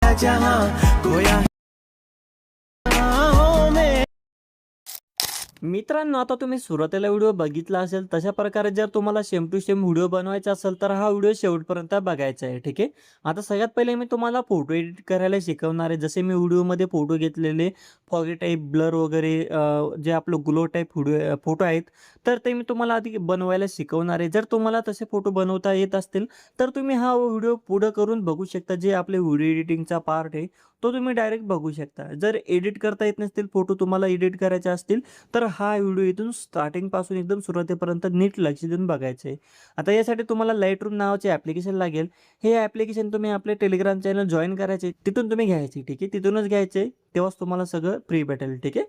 सारा जहां खोया ख्यालों में। मित्रांनो, आता तुम्ही सुरुवातीला व्हिडिओ बघितला असेल तशा प्रकारे जर तुम्हाला सेम टू सेम व्हिडिओ बनवायचा असेल तर हा व्हिडिओ शेवटपर्यंत बघायचा आहे. ठीक आहे. आता सगळ्यात पहिले मी तुम्हाला फोटो एडिट करायला शिकवणार आहे. जसे मी व्हिडिओमध्ये फोटो घेतलेले फॉगी टाईप, ब्लर वगैरे जे आपलं ग्लो टाईप फोटो आहेत, तर ते मी तुम्हाला आधी बनवायला शिकवणार आहे. जर तुम्हाला तसे फोटो बनवता येत असतील तर तुम्ही हा व्हिडिओ पुढं करून बघू शकता. जे आपले व्हिडिओ एडिटिंगचा पार्ट आहे तो तुम्ही डायरेक्ट बघू शकता. जर एडिट करता येत नसतील, फोटो तुम्हाला एडिट करायचे असतील तर हा व्हिडिओ इथून स्टार्टिंगपासून एकदम सुरुवातीपर्यंत नीट लक्ष देऊन बघायचं आहे. आता यासाठी तुम्हाला लाईटरूम नावाचे ॲप्लिकेशन लागेल. हे ॲप्लिकेशन तुम्ही आपले टेलिग्राम चॅनल जॉईन करायचे, तिथून तुम्ही घ्यायचे. ठीक आहे, तिथूनच घ्यायचे, तेव्हाच तुम्हाला सगळं फ्री भेटेल. ठीक आहे.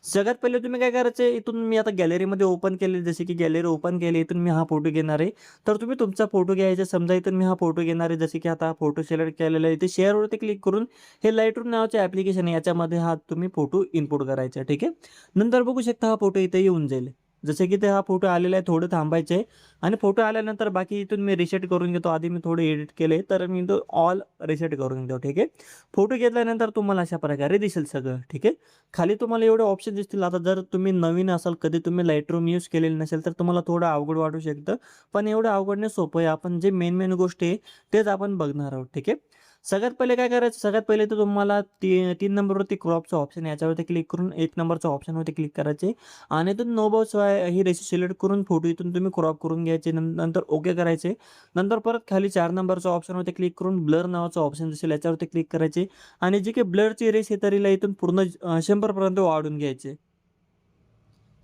सगळ्यात पहिले तुम्ही काय करायचं आहे, इथून मी आता गॅलरीमध्ये ओपन केले, जसे की गॅलरी ओपन केली, इथून मी हा फोटो घेणार आहे. तर तुम्ही तुमचा फोटो घ्यायचा. समजा इथून मी हा फोटो घेणार आहे, जसे की आता हा फोटो सिलेक्ट केलेला आहे. इथे शेअरवरती क्लिक करून हे लाईटरूम नावाचे ॲप्लिकेशन आहे, याच्यामध्ये हा तुम्ही फोटो इम्पोर्ट करायचा. ठीक आहे. नंतर बघू शकता हा फोटो इथे येऊन जाईल. जसे की ते हा फोटो आलेला आहे, थोडं थांबायचं आहे आणि फोटो आल्यानंतर बाकी इथून मी रिसेट करून घेतो. आधी मी थोडे एडिट केले तर मी तो ऑल रिसेट करून घेतो. ठीक आहे. फोटो घेतल्यानंतर तुम्हाला अशा प्रकारे दिसेल सगळं. ठीक आहे. खाली तुम्हाला एवढे ऑप्शन दिसतील. आता जर तुम्ही नवीन असाल, कधी तुम्ही लाईटरूम यूज केलेलं नसेल तर तुम्हाला थोडं अवघड वाटू शकतं, पण एवढं अवघड नाही, सोपं आहे. आपण जे मेन गोष्टी आहे तेच आपण बघणार आहोत. ठीक आहे. सगळ्यात पहिले काय करायचं, सगळ्यात पहिले तर तुम्हाला 3 नंबरवरती क्रॉपचं ऑप्शन आहे, याच्यावरती क्लिक करून 1 नंबरच्या ऑप्शनवरती क्लिक करायचे आणि इथून नो बॉक्स ही रेषा सिलेक्ट करून फोटो इथून तुम्ही क्रॉप करून घ्यायचे. नंतर ओके करायचे. नंतर परत खाली 4 नंबरच्या ऑप्शनवरती क्लिक करून ब्लर नावाचं ऑप्शन दिसेल, याच्यावरती क्लिक करायचे आणि जी काही ब्लरची रेस आहे तरीला इथून पूर्ण 100 पर्यंत वाढून घ्यायचे.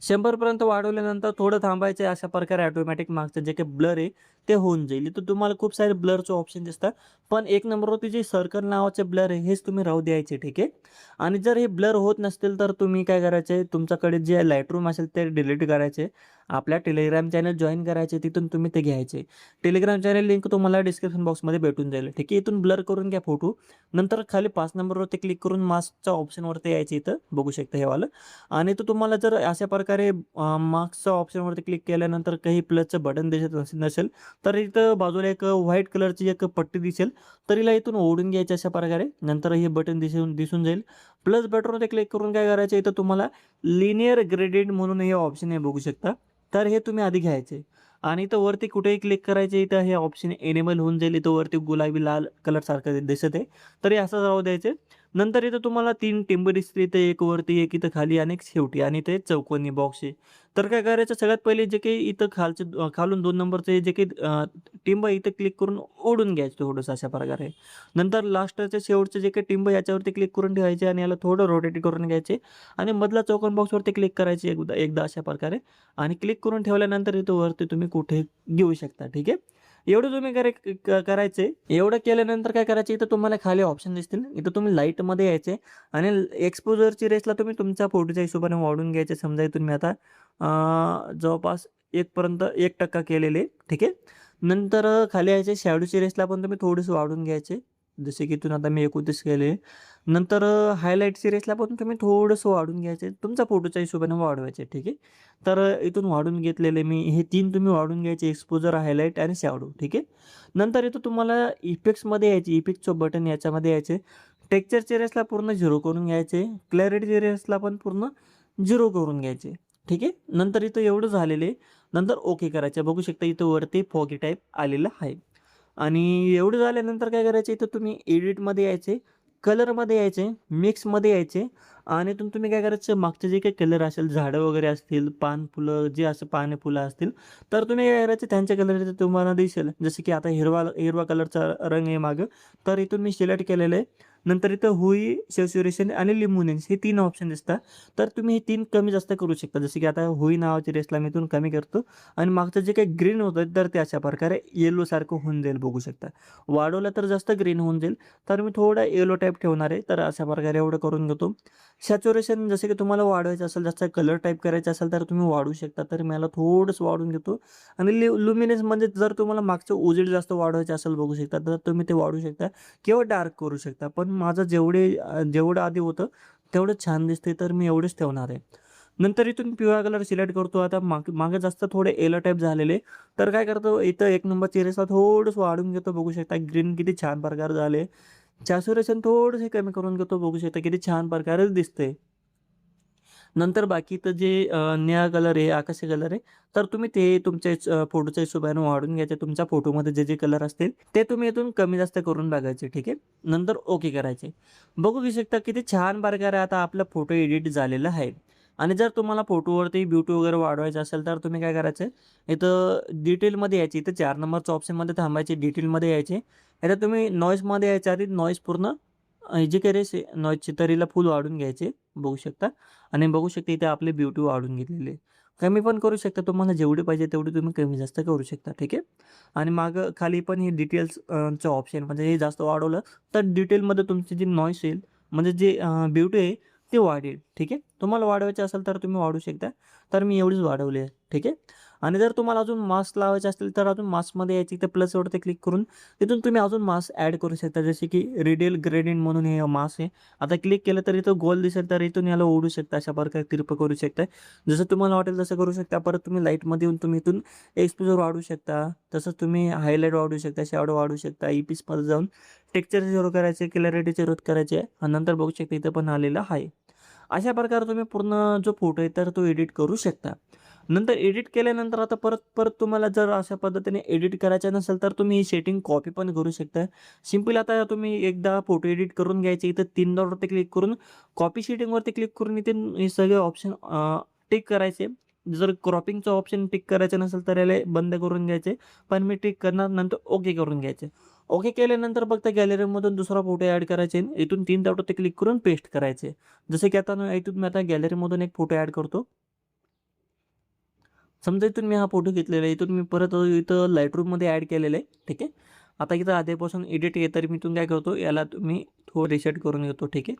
100 पर्यंत वाढवल्यानंतर थोडं थांबायचं. अशा प्रकारे ऑटोमॅटिक मागचं जे काही ब्लर आहे ते होऊन जाईल. इथं तुम्हाला खूप सारे ब्लरचे ऑप्शन दिसतात, पण 1 नंबरवरती जे सर्कल नावाचे ब्लर आहे हेच तुम्ही राहू द्यायचे. ठीक आहे. आणि जर हे ब्लर होत नसतील तर तुम्ही काय करायचे, तुमच्याकडे जे लाईटरूम असेल ते डिलीट करायचे. आपल्या टेलिग्राम चॅनल जॉईन करायचे, तिथून तुम्ही ते घ्यायचे. टेलिग्राम चॅनल लिंक तुम्हाला डिस्क्रिप्शन बॉक्समध्ये भेटून जाईल. ठीक आहे. इथून ब्लर करून घ्या फोटो. नंतर खाली 5 नंबरवरती क्लिक करून मास्कच्या ऑप्शनवरती यायचे. इथं बघू शकता हे वालं. आणि तो तुम्हाला जर अशा प्रकारे मार्क्सच्या ऑप्शनवरती क्लिक केल्यानंतर काही प्लसचं बटन दिसत नसेल तर इथं बाजूला एक व्हाईट कलरची एक पट्टी दिसेल, तर हिला इथून ओढून घ्यायचं अशा प्रकारे. नंतर हे बटन दिसून जाईल. प्लस बटनवरती क्लिक करून काय करायचं, इथं तुम्हाला लिनियर ग्रेडियंट म्हणून हे ऑप्शन आहे, बघू शकता. तर हे तुम्ही आधी घ्यायचे आणि इथं वरती कुठेही क्लिक करायचे. इथं हे ऑप्शन एनेबल होऊन जाईल. इथं वरती गुलाबी लाल कलर सारखं दिसत आहे, तर हे असंच राहू द्यायचे. नंतर इथं तुम्हाला 3 टिंब दिसतील, इथं एक वरती, एक इथं खाली आणि एक शेवटी, आणि ते चौकोनी बॉक्स आहे. तर काय करायचं, सगळ्यात पहिले जे काही इथं खालून 2 नंबरचे जे काही टिंब आहे इथं क्लिक करून ओढून घ्यायचं थोडंसं अशा प्रकारे. नंतर लास्टचे शेवटचे जे काही टिंब याच्यावरती क्लिक करून ठेवायचे आणि याला थोडं रोटेट करून घ्यायचे आणि मधला चौकोन बॉक्सवरती क्लिक करायचे एकदा अशा प्रकारे. आणि क्लिक करून ठेवल्यानंतर इथं वरती तुम्ही कुठे घेऊ शकता. ठीक आहे. एवढं तुम्ही करायचे. एवढं केल्यानंतर काय करायचं, इथं तुम्हाला खाली ऑप्शन दिसतील. इथं तुम्ही लाईटमध्ये यायचे आणि एक्सपोजरची रेसला तुम्ही तुमच्या फोटोच्या हिशोबाने वाढून घ्यायचे. समजा इथून मी आता जवळपास 1 पर्यंत 1% केलेले. ठीक आहे. नंतर खाली यायचे. शॅडोची रेसला पण तुम्ही थोडंसं वाढून घ्यायचे, जसे की इथून आता मी 29 केले. नंतर हायलाईट सिरीजला पण तुम्ही थोडंसं वाढून घ्यायचे, तुमच्या फोटोच्या हिशोबाने वाढवायचे. ठीक आहे. तर इथून वाढून घेतलेले मी हे 3 तुम्ही वाढून घ्यायचे, एक्सपोजर, हायलाईट आणि शॅडो. ठीक आहे. नंतर इथं तुम्हाला इफेक्ट्समध्ये यायचे, इफेक्टचं बटन याच्यामध्ये यायचे. टेक्स्चरच्या रेसला पूर्ण 0 करून घ्यायचे. क्लॅरिटीच्या रेसला पण पूर्ण 0 करून घ्यायचे. ठीक आहे. नंतर इथं एवढं झालेले. नंतर ओके करायचे. बघू शकता इथं वरती फॉगी टाईप आलेलं आहे. आणि एवढं झाल्यानंतर काय करायचं, इथं तुम्ही एडिटमध्ये यायचे, कलरमध्ये यायचे, मिक्समध्ये यायचे आणि इथून तुम्ही काय करायचं, मागचे जे काही कलर असेल, झाडं वगैरे असतील, पान फुलं जे असं पाने फुलं असतील, तर तुम्ही काय करायचं, त्यांच्या कलर इथं तुम्हाला दिसेल. जसं की आता हिरवा कलरचा रंग आहे मागं, तर इथून मी सिलेक्ट केलेलं आहे. नंतर इथं हुई, सॅच्युरेशन आणि लिम्युनेन्स हे 3 ऑप्शन दिसतात. तर तुम्ही हे 3 कमी जास्त करू शकता. जसं की आता हुई नावाची रेसला मी इथून कमी करतो आणि मागचं जे काही ग्रीन होतं तर ते अशा प्रकारे येलोसारखं होऊन जाईल, बघू शकता. वाढवलं तर जास्त ग्रीन होऊन जाईल, तर मी थोडा येलो टाईप ठेवणार आहे. तर अशा प्रकारे एवढं करून घेतो. सॅच्युरेशन जसं की तुम्हाला वाढवायचं असेल, जास्त कलर टाईप करायचा असेल तर तुम्ही वाढवू शकता. तर मी याला थोडंसं वाढवून घेतो. आणि लुमिनेन्स म्हणजे जर तुम्हाला मागचं उजेड जास्त वाढवायचं असेल, बघू शकता, तर तुम्ही ते वाढवू शकता किंवा डार्क करू शकता. पण माझं जेवढं आधी होतं तेवढं छान दिसते, तर मी एवढेच ठेवणार आहे. नंतर इथून पिवळा कलर सिलेक्ट करतो. आता मागे जास्त थोडे येलो टाईप झालेले, तर काय करतो, इथं 1 नंबरच्या रेसला थोडंसं वाढून घेतो. बघू शकता ग्रीन किती छान प्रकार झाले. सॅच्युरेशन थोडंसं कमी करून घेतो. बघू शकता किती छान प्रकारे दिसतंय. नंतर बाकीचं जे निळा कलर आहे, आकाशी कलर आहे, तर तुम्ही ते तुमच्या फोटोच्या हिशोबाने वाढवून घ्यायचे. तुमच्या फोटोमध्ये जे कलर असतील ते तुम्ही इथून कमी जास्त करून बघायचे, ठीक आहे. नंतर ओके करायचे. बघू घेऊ शकता किती छान प्रकारे आता आपला फोटो एडिट झालेला आहे. आणि जर तुम्हाला फोटोवरती ब्युटी वगैरे वाढवायचं असेल तर तुम्ही काय करायचं, इथं डिटेलमध्ये यायचे. इथं 4 नंबरच्या ऑप्शनमध्ये थांबायचे, डिटेलमध्ये यायचे. इथं तुम्ही नॉईजमध्ये यायच्या आधी नॉईज पूर्ण जे काही रेस आहे नॉईजची तर हिला फुल वाढवून घ्यायचे. बघू शकता. आणि बघू शकता इथे आपली ब्युटी वाढून घेतलेली आहे. कमी पण करू शकता. तुम्हाला जेवढी पाहिजे तेवढी तुम्ही कमी जास्त करू शकता, ठीक आहे. आणि मागं खाली पण हे डिटेल्स चं ऑप्शन म्हणजे हे जास्त वाढवलं तर डिटेलमध्ये तुमची जी नॉईज येईल म्हणजे जे ब्युटी आहे ती वाढेल, ठीक आहे. तुम्हाला वाढवायची असेल तर तुम्ही वाढवू शकता. तर मी एवढीच वाढवली आहे, ठीक आहे. आणि जर तुम्हाला अजून मास्क लावायचे असतील तर अजून मास्कमध्ये यायची तर प्लसवरती क्लिक करून तिथून तुम्ही अजून मास्क ॲड करू शकता. जसे की रिडेल ग्रेडियंट म्हणून हे मास्क आहे. आता क्लिक केलं तर इथं गोल दिसेल तर इथून याला ओढू शकता. अशा प्रकारे तिरपं करू शकता. जसं तुम्हाला वाटेल तसं करू शकता. परत तुम्ही लाईटमध्ये येऊन तुम्ही इथून एक्सपोजर वाढवू शकता. तसंच तुम्ही हायलाईट वाढवू शकता, शॅडो वाढवू शकता. ई-पीसमध्ये जाऊन टेक्स्चर झिरो करायचे, क्लॅरिटी झिरो करायचे आणि नंतर बघू शकता इथं पण आलेलं आहे. अशा प्रकारे तुम्ही पूर्ण जो फोटो आहे तर तो एडिट करू शकता. नंतर एडिट केल्यानंतर आता परत तुम्हाला जर अशा पद्धतीने एडिट करायचं नसेल तर तुम्ही ही सेटिंग कॉपी पण करू शकता. सिंपल आता तुम्ही एकदा फोटो एडिट करून घ्यायचे. इथं 3 डॉटवरती क्लिक करून कॉपी सेटिंगवरती क्लिक करून इथे हे सगळे ऑप्शन टिक करायचे. जर क्रॉपिंगचं ऑप्शन टिक करायचं नसेल तर याला बंद करून घ्यायचे. पण मी टिक करणार नंतर ओके करून घ्यायचे. ओके केल्यानंतर फक्त गॅलरीमधून दुसरा फोटो ॲड करायचे. इथून 3 डॉटवरती क्लिक करून पेस्ट करायचे. जसं की आता इथून मी आता गॅलरीमधून एक फोटो ॲड करतो. समजा इथून मी हा फोटो घेतलेला आहे. इथून मी परत इथं लाईटरूममध्ये ॲड केलेलं आहे, ठीक आहे. आता इथं आधीपासून एडिट आहे तर मी इथून काय करतो याला तुम्ही थोडं रिसेट करून घेतो, ठीक आहे.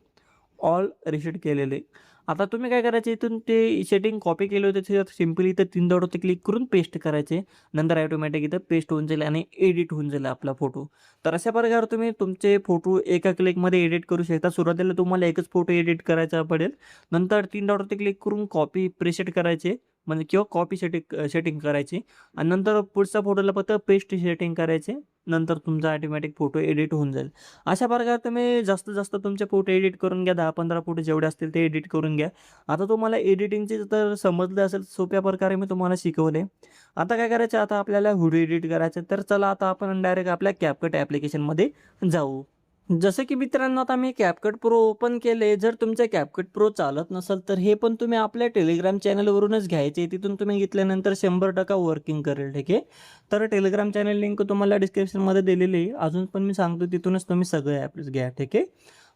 ऑल रिसेट केलेले. आता तुम्ही काय करायचे इथून ते सेटिंग कॉपी केले होते त्याच्यात सिंपली इथं 3 डॉटवरती क्लिक करून पेस्ट करायचे. नंतर ऑटोमॅटिक इथं पेस्ट होऊन जाईल आणि एडिट होऊन जाईल आपला फोटो. तर अशा प्रकारे तुम्ही तुमचे फोटो एका क्लिकमध्ये एडिट करू शकता. सुरुवातीला तुम्हाला एकच फोटो एडिट करायचा पडेल. नंतर 3 डॉटवरती क्लिक करून कॉपी प्रीसेट करायचे म्हणजे किंवा कॉपी सेटिंग करायची आणि नंतर पुढच्या फोटोला फक्त पेस्ट सेटिंग करायचे. नंतर तुमचा ऑटोमॅटिक फोटो एडिट होऊन जाईल. अशा प्रकारे तुम्ही जास्तीत जास्त तुमचे फोटो एडिट करून घ्या. 10-15 फोटो जेवढे असतील ते एडिट करून घ्या. आता तुम्हाला एडिटिंगचे तर समजलं असेल सोप्या प्रकारे मी तुम्हाला शिकवले. आता काय करायचं आता आपल्याला व्हिडिओ एडिट करायचं तर चला आता आपण डायरेक्ट आपल्या CapCut ॲप्लिकेशनमध्ये जाऊ. जसं की मित्रांनो आता मी CapCut Pro ओपन केले. जर तुमचं CapCut Pro चालत नसेल तर हे पण तुम्ही आपल्या टेलिग्राम चॅनलवरूनच घ्यायचे. तिथून तुम्ही घेतल्यानंतर 100% वर्किंग करेल, ठीक आहे. तर टेलिग्राम चॅनल लिंक तुम्हाला डिस्क्रिप्शनमध्ये दिलेली आहे. अजून पण मी सांगतो तिथूनच तुम्ही सगळे ॲप्स घ्या, ठीक आहे.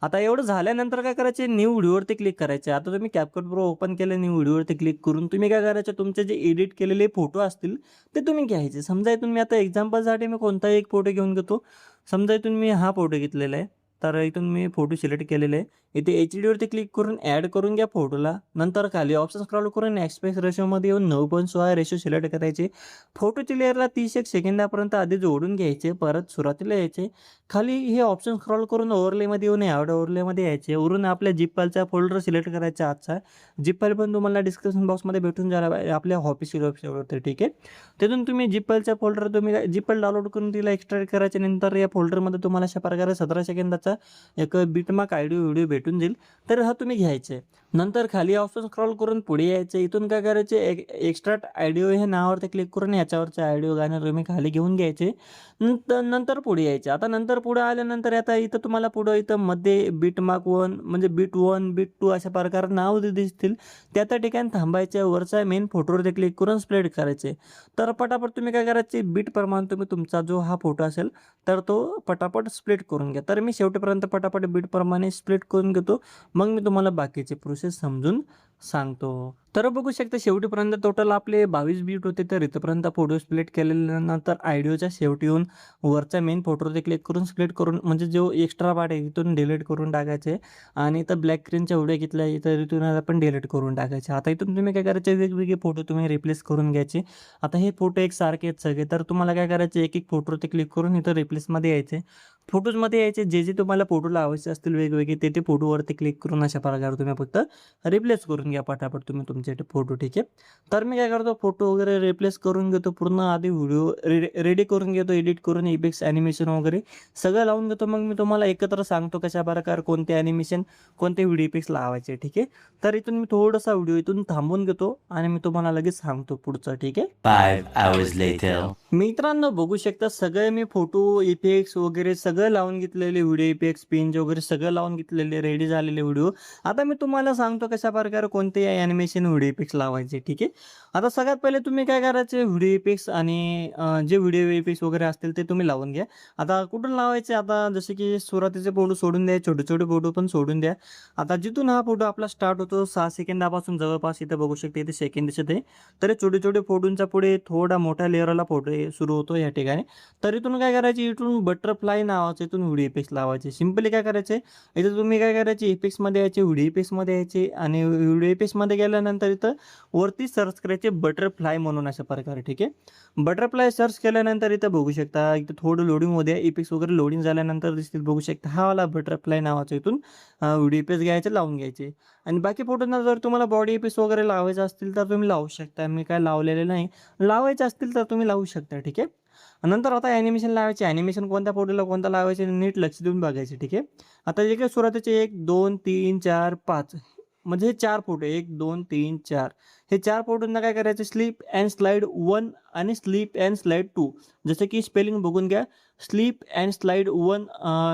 आता एवढं झाल्यानंतर काय करायचे न्यू व्हिडिओवरती क्लिक करायचे. आता तुम्ही CapCut Pro ओपन केलं न्यू व्हिडिओवरती क्लिक करून तुम्ही काय करायचं तुमचे जे एडिट केलेले फोटो असतील ते तुम्ही घ्यायचे. समजा इथून मी आता एक्झाम्पलसाठी मी कोणताही एक फोटो घेऊन घेतो. समजा इथून मी हा फोटो घेतलेला आहे. तर इथून मी फोटो सिलेक्ट केलेले आहे. इथे HD क्लिक करून ॲड करून घ्या फोटोला. नंतर खाली ऑप्शन स्क्रॉल करून ॲस्पेक्ट रेशोमध्ये येऊन 9.6 रेशो सिलेक्ट करायचे. फोटोच्या लेअरला 30 सेकंदापर्यंत आधी जोडून घ्यायचे. परत सुरुवातीला यायचे. खाली हे ऑप्शन स्क्रॉल करून ओव्हरलेमध्ये येऊन ॲड ओव्हरलेमध्ये यायचे. वरून आपल्या झिप फाईलचा फोल्डर सिलेक्ट करायचा आजचा. झिप फाईल पण तुम्हाला डिस्क्रिप्शन बॉक्समध्ये भेटून जायला आपल्या ऑफिशियल वेबसाईटवरती, ठीक आहे. तिथून तुम्ही झिप फाईलचा फोल्डर तुम्ही झिप फाईल डाउनलोड करून तिला एक्स्ट्रॅक्ट करायच्या नंतर या फोल्डरमध्ये तुम्हाला अशा प्रकारे 17 सेकंदाचा एक बिटमार्क व्हिडिओ भेटून जाईल. तर हा तुम्ही घ्यायचे. नंतर खाली ऑप्शन स्क्रॉल करून पुढे यायचं. इथून काय करायचे एक्स्ट्रॅक्ट ऑडिओ हे नावावरती क्लिक करून याच्यावरचे ऑडिओ गाणं तुम्ही खाली घेऊन घ्यायचे. नंतर पुढे यायचे. आता नंतर पुढे आल्यानंतर आता इथं तुम्हाला पुढं इथं मध्ये बिटमार्क 1 म्हणजे बिट 1 बिट 2 अशा प्रकारे नाव दिसतील. त्या ठिकाणी थांबायचे. वरचा मेन फोटोवरती क्लिक करून स्प्लिट करायचे. तर पटापट तुम्ही काय करायचे बीट प्रमाणे तुम्ही तुमचा जो हा फोटो असेल तर तो पटापट स्प्लिट करून घ्या. तर मी शेवटपर्यंत पटापट बीटप्रमाणे स्प्लिट करून घेतो. मग मी तुम्हाला बाकीची प्रोसेस समजून सांगतो. तर बघू शकता शेवटीपर्यंत टोटल आपले 22 बीट होते. तर इथपर्यंत फोटो स्प्लिट केल्यानंतर ऑडिओच्या शेवटी येऊन वरच्या मेन फोटोवरती क्लिक करून स्प्लिट करून म्हणजे जो एक्स्ट्रा पार्ट आहे इथून डिलीट करून टाकायचे आणि इथं ब्लॅक स्क्रीनच्या व्हिडिओ घेतला तर इथून आपण डिलीट करून टाकायचे. आता इथून तुम्ही काय करायचे वेगवेगळे फोटो तुम्ही रिप्लेस करून घ्यायचे. आता हे फोटो एकसारखे आहेत सगळे. तर तुम्हाला काय करायचे एक फोटोवरती क्लिक करून इथं रिप्लेसमध्ये यायचे. फोटोजमध्ये यायचे जे तुम्हाला फोटोला आवश्यक असतील वेगवेगळे ते फोटोवरती क्लिक करून अशा प्रकारे तुम्ही फक्त रिप्लेस करून काढून घ्या पटापट तुम्ही तुमचे फोटो, ठीक आहे. तर मी काय करतो, फोटो वगैरे रिप्लेस करून घेतो, पूर्ण आधी व्हिडिओ रेडी करून घेतो, एडिट करून इफेक्ट्स ॲनिमेशन वगैरे सगळं लावून घेतो. मग मी तुम्हाला एकत्र सांगतो कशाप्रकारे कोणते ॲनिमेशन, कोणते व्हिडिओ इफेक्ट्स लावायचे, ठीक आहे. तर इथून मी थोडासा व्हिडिओ इथून थांबवून घेतो आणि मी तुम्हाला लगेच सांगतो पुढचं, ठीक आहे. 5 hours later. मित्रांनो बघू शकता सगळे मी फोटो इफेक्ट्स वगैरे सगळं लावून घेतलेले, व्हिडिओ इफेक्ट्स पिंच वगैरे सगळं लावून घेतलेले, रेडी झालेले व्हिडिओ. आता मी तुम्हाला सांगतो कशा प्रकारे कोणते ॲनिमेशन व्हिडिओ इफेक्ट्स लावायचे, ठीक आहे. आता सगळ्यात पहिले तुम्ही काय करायचे, व्हिडिओ इफेक्ट्स आणि जे व्हिडिओ इफेक्ट्स वगैरे असतील ते तुम्ही लावून घ्या. आता कुठून लावायचे, आता जसे की सुरुवातीचे फोटो सोडून द्या, छोटे छोटे फोटो पण सोडून द्या. आता जिथून हा फोटो आपला स्टार्ट होतो 6 सेकंदापासून जवळपास इथं बघू शकता, इथे सेकंड दिसत आहे. तर छोटे छोटे फोटोंच्या पुढे थोडा मोठ्या लेअरला फोटो सुरू होतो या ठिकाणी. तर इथून काय करायचे, इथून बटरफ्लाय नावाचं इथून व्हिडिओ इफेक्ट्स लावायचे. सिम्पली काय करायचे, इथं तुम्ही काय करायचे, इफेक्ट्समध्ये यायचे, व्हिडिओ इफेक्ट्समध्ये यायचे आणि व्हिडिओ इफेक्ट्समध्ये गेल्यानंतर इथं वरती सर्च करायचे बटरफ्लाय म्हणून अशा प्रकारे, ठीक आहे. बटरफ्लाय सर्च केल्यानंतर इथं बघू शकता, इथं थोडं लोडिंग होऊ द्या, इफेक्ट्स वगैरे लोडिंग झाल्यानंतर दिसतील बघू शकता. हा वाला बटरफ्लाय नावाचा इथून व्हिडिओ इफेक्ट्स घ्यायचे, लावून घ्यायचे. आणि बाकी फोटोंना जर तुम्हाला बॉडी इफेक्ट्स वगैरे लावायचे असतील तर तुम्ही लावू शकता. मी काय लावलेले नाही, लावायचे असतील तर तुम्ही लावू शकता, ठीक आहे. नंतर आता ॲनिमेशन लावायचे. ॲनिमेशन कोणत्या फोटोला कोणता लावायचे नीट लक्ष देऊन बघायचे, ठीक आहे. आता जे काही सुरुवातीचे 1 2 3 4 5 म्हणजे हे 4 फोटो 1 2 3 4 हे 4 फोटोंना काय करायचं, स्लिप अँड स्लाईड 1 आणि स्लिप अँड स्लाईड 2. जसं की स्पेलिंग बघून घ्या. Slip and slide 1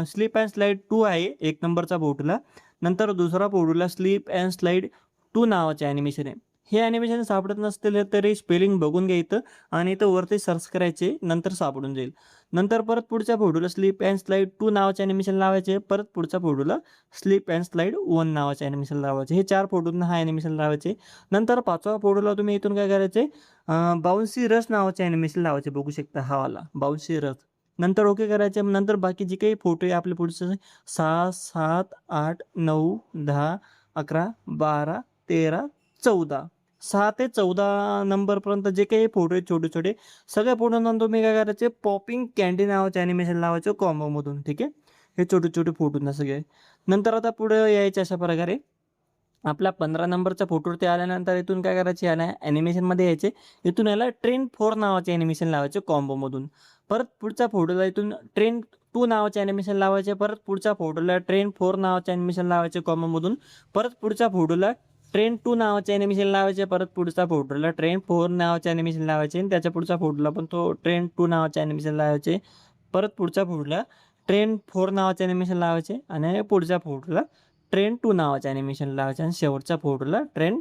slip and slide 2 आहे 1 नंबरचा फोटोला. नंतर दुसरा फोटोला स्लिप अँड स्लाईड 2 नावाचे ॲनिमेशन आहे. हे ॲनिमेशन सापडत नसतील तरी स्पेलिंग बघून घ्या इथं आणि इथं वरती सर्च करायचे, नंतर सापडून जाईल. नंतर परत पुढच्या फोटोला स्लिप अँड स्लाईड 2 नावाचे ॲनिमेशन लावायचे. परत पुढच्या फोटोला स्लिप अँड स्लाईड 1 नावाचे ॲनिमेशन लावायचे. हे 4 फोटोंना हा ॲनिमेशन लावायचे. नंतर 5व्या फोटोला तुम्ही इथून काय करायचे, बाउन्सी रस नावाचे ॲनिमेशन लावायचे. बघू शकता हा वाला बाउन्सी रस. नंतर ओके करायचे. नंतर बाकी जे काही फोटो आहे आपले पुढचे 6 7 8 9 10 11 12 13 14 6 ते 14 नंबरपर्यंत जे काही फोटो आहेत छोटे छोटे सगळ्या फोटोंना तुम्ही काय करायचे, पॉपिंग कँडी नावाचे ॲनिमेशन लावायचे कॉम्बोमधून, ठीक आहे. हे छोटे छोटे फोटोंना सगळे. नंतर आता पुढे यायचे अशा प्रकारे आपला 15 नंबरचा फोटोवरती आल्यानंतर इथून काय करायचे, याला ॲनिमेशनमध्ये यायचे. इथून याला ट्रेन 4 नावाचे ॲनिमेशन लावायचे कॉम्बोमधून. परत पुढच्या फोटोला इथून ट्रेन 2 नावाचे ॲनिमेशन लावायचे. परत पुढच्या फोटोला ट्रेन 4 नावाचे ॲनिमेशन लावायचे कॉम्बोमधून. परत पुढच्या फोटोला ट्रेन 2 नावाचे ॲनिमेशन लावायचे. परत पुढच्या फोटोला ट्रेन 4 नावाचे ॲनिमेशन लावायचे आणि त्याच्या पुढच्या फोटोला पण तो ट्रेन 2 नावाचे ॲनिमेशन लावायचे. परत पुढच्या फोटोला ट्रेन 4 नावाचे ॲनिमेशन लावायचे आणि पुढच्या फोटोला ट्रेन 2 नावाचे ॲनिमेशन लावायचे आणि शेवटच्या फोटोला ट्रेन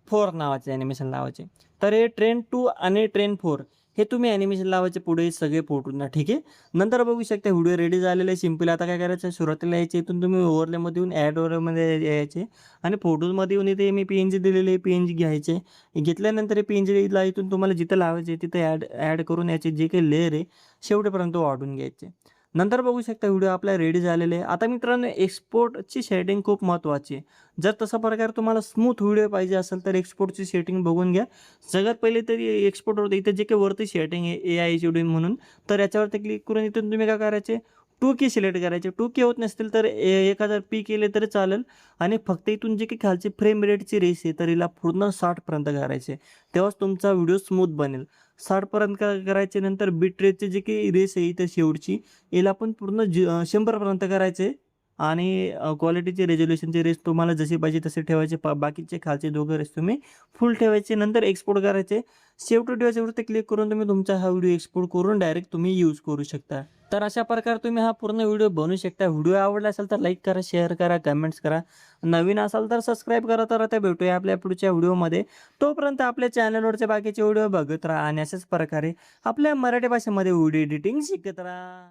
4 नावाचे ॲनिमेशन लावायचे. तर हे ट्रेन 2 आणि ट्रेन 4 हे तुम्ही ॲनिमेशन लावायचे पुढे सगळे फोटोंना, ठीक आहे. नंतर बघू शकता व्हिडिओ रेडी झालेले आहे. सिम्पल आता काय करायचं, सुरुवातीला यायचे, इथून तुम्ही ओव्हरलेमध्ये येऊन ॲड ओव्हरमध्ये यायचे आणि फोटोजमध्ये येऊन इथे मी PNG दिलेले आहे, PNG घ्यायचे. घेतल्यानंतर हे PNGला इथून तुम्हाला जिथं लावायचे तिथे ॲड करून याचे जे काही लेअर आहे शेवटेपर्यंत वाढून घ्यायचे. नंतर बघू शकता व्हिडिओ आपला रेडी झालेले आहे. आता मित्रांनो एक्सपोर्टची सेटिंग खूप महत्त्वाची आहे. जर तसा प्रकारे तुम्हाला स्मूथ व्हिडिओ पाहिजे असेल तर एक्सपोर्टची सेटिंग बघून घ्या. सगळ्यात पहिले तरी एक्सपोर्टवरती इथे जे काही वरती सेटिंग आहे AI शेड्यूल म्हणून, तर याच्यावरती क्लिक करून इथून तुम्ही काय करायचे, 2K सिलेक्ट करायचे. 2K होत नसतील तर 1000p केले तरी चालेल आणि फक्त इथून जे काही खालची फ्रेम रेटची रेस आहे तर हिला पूर्ण 60पर्यंत करायचे. तेव्हाच तुमचा व्हिडिओ स्मूथ बनेल. 60पर्यंत करायचे. नंतर बिट रेटची जी काही रेस आहे इथं शेवटची याला पण पूर्ण 100पर्यंत करायचे आणि क्वालिटीची रेझोल्युशनची रेस तुम्हाला जशी पाहिजे तसे ठेवायचे. बाकीचे खालचे दोघं रेस तुम्ही फुल ठेवायचे. नंतर एक्सपोर्ट करायचे. सेव्ह टू डिव्हाइसवरती क्लिक करून तुम्ही तुमचा हा व्हिडिओ एक्सपोर्ट करून डायरेक्ट तुम्ही यूज करू शकता. तर अशा प्रकारे तुम्ही हा पूर्ण व्हिडिओ बनवू शकता. व्हिडिओ आवडला असेल तर लाईक करा, शेअर करा, कमेंट्स करा. नवीन असाल तर सबस्क्राईब करा. तर आता भेटूया आपल्या पुढच्या व्हिडिओमध्ये. तोपर्यंत आपल्या चॅनलवरचे बाकीचे व्हिडिओ बघत राहा आणि अशाच प्रकारे आपल्या मराठी भाषेमध्ये व्हिडिओ एडिटिंग शिकत राहा.